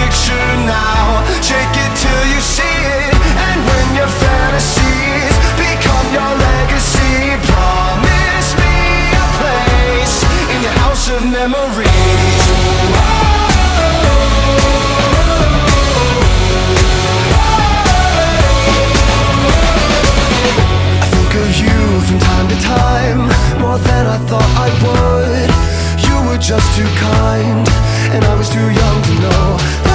picture now. Shake it till you see it, and when your fantasies become your legacy, promise me a place in your house of memories. I think of you from time to time, more than I thought I would. You were just too kind, and I was too young to know